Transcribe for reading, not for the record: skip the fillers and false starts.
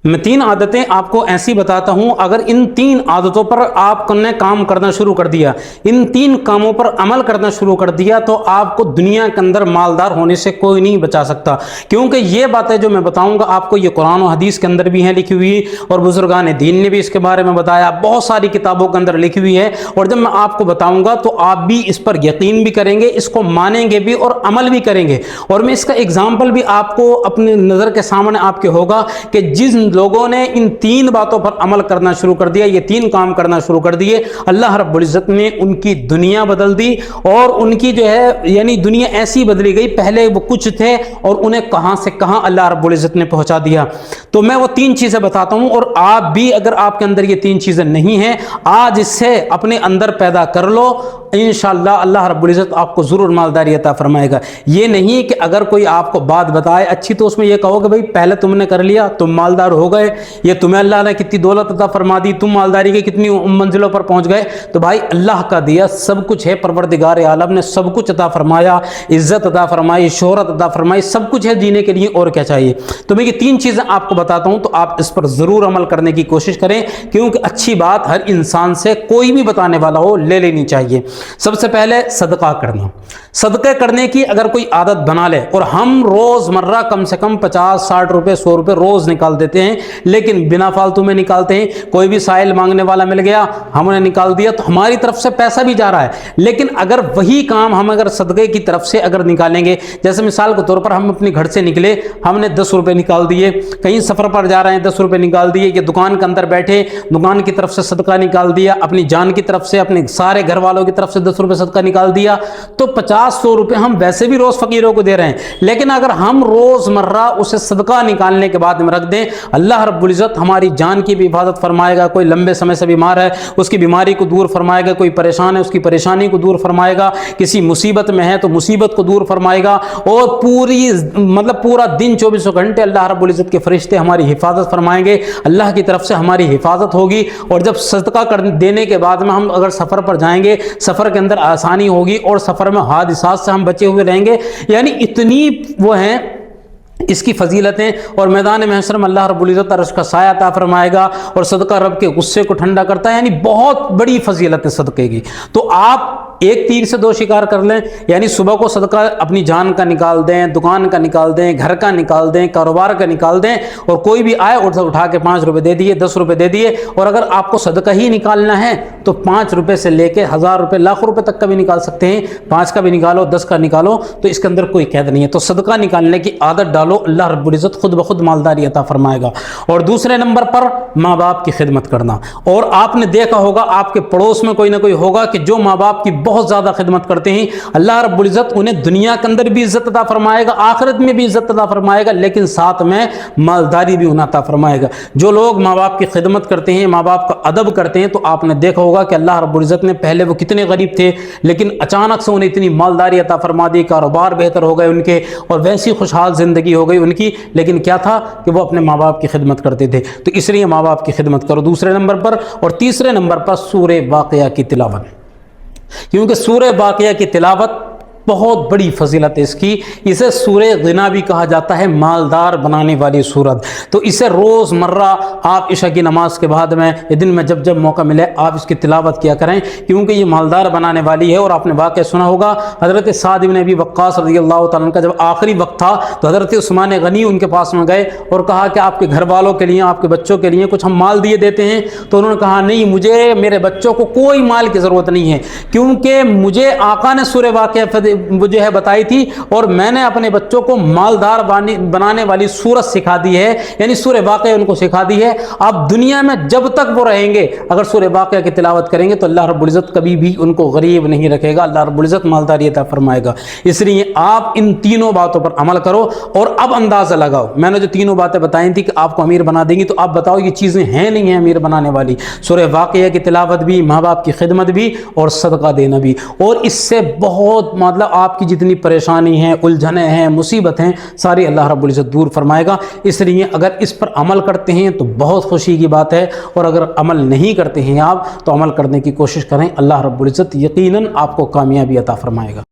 میں 3 عادتیں آپ کو ایسی بتاتا ہوں، اگر ان 3 عادتوں پر آپ نے کام کرنا شروع کر دیا، ان 3 کاموں پر عمل کرنا شروع کر دیا، تو آپ کو دنیا کے اندر مالدار ہونے سے کوئی نہیں بچا سکتا۔ کیونکہ یہ باتیں جو میں بتاؤں گا آپ کو، یہ قرآن و حدیث کے اندر بھی ہیں لکھی ہوئی، اور بزرگان دین نے بھی اس کے بارے میں بتایا، بہت ساری کتابوں کے اندر لکھی ہوئی ہے۔ اور جب میں آپ کو بتاؤں گا تو آپ بھی اس پر یقین بھی کریں گے، اس کو مانیں گے بھی اور عمل بھی کریں گے۔ اور میں اس کا اگزامپل بھی آپ کو اپنے نظر کے سامنے آپ کے ہوگا کہ جن لوگوں نے ان 3 باتوں پر عمل کرنا شروع کر دیا، یہ 3 کام کرنا شروع کر دیے، اللہ رب العزت نے ان کی دنیا بدل دی، اور ان کی جو ہے یعنی دنیا ایسی بدلی گئی، پہلے وہ کچھ تھے اور انہیں کہاں سے کہاں اللہ رب العزت نے پہنچا دیا۔ تو میں وہ 3 چیزیں بتاتا ہوں، اور آپ بھی اگر آپ کے اندر یہ 3 چیزیں نہیں ہیں، آج اس سے اپنے اندر پیدا کر لو، انشاءاللہ اللہ رب العزت آپ کو ضرور مالداری عطا فرمائے گا۔ یہ نہیں کہ اگر کوئی آپ کو بات بتائے اچھی تو اس میں یہ کہو کہ بھئی پہلے تم نے کر لیا، تم مالدار ہو گئے، یہ تمہیں اللہ نے کتنی دولت عطا فرما دی، تم مالداری کے کتنی منزلوں پر پہنچ گئے۔ تو بھائی اللہ کا دیا سب کچھ ہے، پروردگار عالم نے سب کچھ عطا فرمایا، عزت عطا فرمائی، شہرت عطا فرمائی، سب کچھ ہے جینے کے لیے، اور کیا چاہیے۔ تو میں یہ 3 چیزیں آپ کو بتاتا ہوں، تو آپ اس پر ضرور عمل کرنے کی کوشش کریں، کیونکہ اچھی بات ہر انسان سے کوئی بھی بتانے والا ہو لے لینی چاہیے۔ سب سے پہلے صدقہ کرنا، صدقے کرنے کی اگر کوئی عادت بنا لے، اور ہم روز مرہ کم سے کم 50-60 روپے 100 روپے روز نکال دیتے ہیں، لیکن بنا فالتو میں نکالتے ہیں۔ کوئی بھی سائل مانگنے والا مل گیا، ہم نے نکال دیا، تو ہماری طرف سے پیسہ بھی جا رہا ہے، لیکن اگر وہی کام ہم اگر صدقے کی طرف سے اگر نکالیں گے، جیسے مثال کے طور پر ہم اپنے گھر سے نکلے، ہم نے 10 روپے نکال دیے، کہیں سفر پر جا رہے ہیں 10 روپے نکال دیے، کہ دکان کے اندر بیٹھے دکان کی طرف سے صدقہ نکال دیا، اپنی جان کی طرف سے، اپنے سارے گھر والوں کی طرف سے 10 روپے صدقہ نکال دیا، تو 50-100 روپے ہم ویسے بھی روز فقیروں کو دے رہے ہیں۔ لیکن اگر ہم روز مرہ اسے صدقہ نکالنے کے بعد میں رکھ دیں، اللہ رب العزت ہماری جان کی بھی حفاظت فرمائے گا۔ کوئی لمبے سمے سے بیمار ہے، اس کی بیماری کو دور فرمائے گا، کوئی پریشان ہے اس کی پریشانی کو دور فرمائے گا، کسی مصیبت میں ہے تو مصیبت کو دور فرمائے گا، اور پورا دن 24 گھنٹے اللہ رب العزت کے فرشتے ہماری حفاظت فرمائیں گے، اللہ کی طرف سے ہماری حفاظت ہوگی۔ اور جب صدقہ دینے کے بعد میں ہم اگر سفر پر جائیں گے، سفر کے اندر آسانی ہوگی، اور سفر میں حادثات سے ہم بچے ہوئے رہیں گے۔ یعنی اتنی وہ ہیں اس کی فضیلتیں، اور میدان محشر میں اللہ رب العزت عرش کا سایہ عطا فرمائے گا، اور صدقہ رب کے غصے کو ٹھنڈا کرتا ہے۔ یعنی بہت بڑی فضیلت ہے صدقے کی۔ تو آپ ایک تیر سے 2 شکار کر لیں، یعنی صبح کو صدقہ اپنی جان کا نکال دیں، دکان کا نکال دیں، گھر کا نکال دیں، کاروبار کا نکال دیں، اور کوئی بھی آئے اٹھا کے 5 روپے دے دیے، 10 روپے دے دیے۔ اور اگر آپ کو صدقہ ہی نکالنا ہے تو 5 روپے سے لے کے 1000 روپے لاکھوں روپے تک کا بھی نکال سکتے ہیں، 5 کا بھی نکالو، 10 کا نکالو، تو اس کے اندر کوئی قید نہیں ہے۔ تو صدقہ نکالنے کی عادت ڈالو، اللہ رب العزت خود بخود مالداری عطا فرمائے گا۔ اور دوسرے نمبر پر ماں باپ کی خدمت کرنا۔ اور آپ نے دیکھا ہوگا آپ کے پڑوس میں کوئی نہ کوئی ہوگا کہ جو ماں باپ کی بہت زیادہ خدمت کرتے ہیں، اللہ رب العزت انہیں دنیا کے اندر بھی عزت عطا فرمائے گا، آخرت میں بھی عزت عطا فرمائے گا، لیکن ساتھ میں مالداری بھی انہیں عطا فرمائے گا۔ جو لوگ ماں باپ کی خدمت کرتے ہیں، ماں باپ کا ادب کرتے ہیں، تو آپ نے دیکھا ہوگا کہ اللہ رب العزت نے پہلے وہ کتنے غریب تھے، لیکن اچانک سے انہیں اتنی مالداری عطا فرما دی، کاروبار بہتر ہو گئے ان کے، اور ویسی خوشحال زندگی ہو گئی ان کی، لیکن کیا تھا کہ وہ اپنے ماں باپ کی خدمت کرتے تھے۔ تو اس لیے ماں باپ کی خدمت کرو دوسرے نمبر پر۔ اور تیسرے نمبر پر سورہ واقعہ کی تلاوت، کیونکہ سورہ واقعہ کی تلاوت بہت بڑی فضیلت ہے اس کی۔ اسے سورہ غنا بھی کہا جاتا ہے، مالدار بنانے والی سورت۔ تو اسے روز مرہ آپ عشاء کی نماز کے بعد میں یا دن میں جب موقع ملے آپ اس کی تلاوت کیا کریں، کیونکہ یہ مالدار بنانے والی ہے۔ اور آپ نے واقعہ سنا ہوگا حضرت سعد بن ابی وقاص رضی اللہ تعالیٰ عنہ کا جب آخری وقت تھا تو حضرت عثمان غنی ان کے پاس میں گئے اور کہا کہ آپ کے گھر والوں کے لیے، آپ کے بچوں کے لیے کچھ ہم مال دیے دیتے ہیں۔ تو انہوں نے کہا نہیں، مجھے میرے بچوں کو کوئی مال کی ضرورت نہیں ہے، کیونکہ مجھے آقا نے سورہ واقعہ جو ہے بتائی تھی، اور میں نے اپنے بچوں کو مالدار بنانے والی سورت سکھا دی ہے، یعنی سورہ واقعہ ان کو سکھا دی ہے۔ اب دنیا میں جب تک وہ رہیں گے اگر سورہ واقعہ کی تلاوت کریں گے تو اللہ رب العزت کبھی بھی ان کو غریب نہیں رکھے گا، اللہ رب العزت مالداری عطا فرمائے گا۔ اس لیے آپ ان تینوں باتوں پر عمل کرو۔ اور اب اندازہ لگاؤ، میں نے جو تینوں باتیں بتائی تھی کہ آپ کو امیر بنا دیں گی، تو آپ بتاؤ یہ چیزیں ہیں نہیں ہیں امیر بنانے والی؟ سورہ واقعہ کی تلاوت بھی، ماں باپ کی خدمت بھی، اور صدقہ دینا بھی۔ اور اس سے بہت آپ کی جتنی پریشانی ہیں، الجھنیں ہیں، مصیبت ہیں، ساری اللہ رب العزت دور فرمائے گا۔ اس لیے اگر اس پر عمل کرتے ہیں تو بہت خوشی کی بات ہے، اور اگر عمل نہیں کرتے ہیں آپ تو عمل کرنے کی کوشش کریں، اللہ رب العزت یقیناً آپ کو کامیابی عطا فرمائے گا۔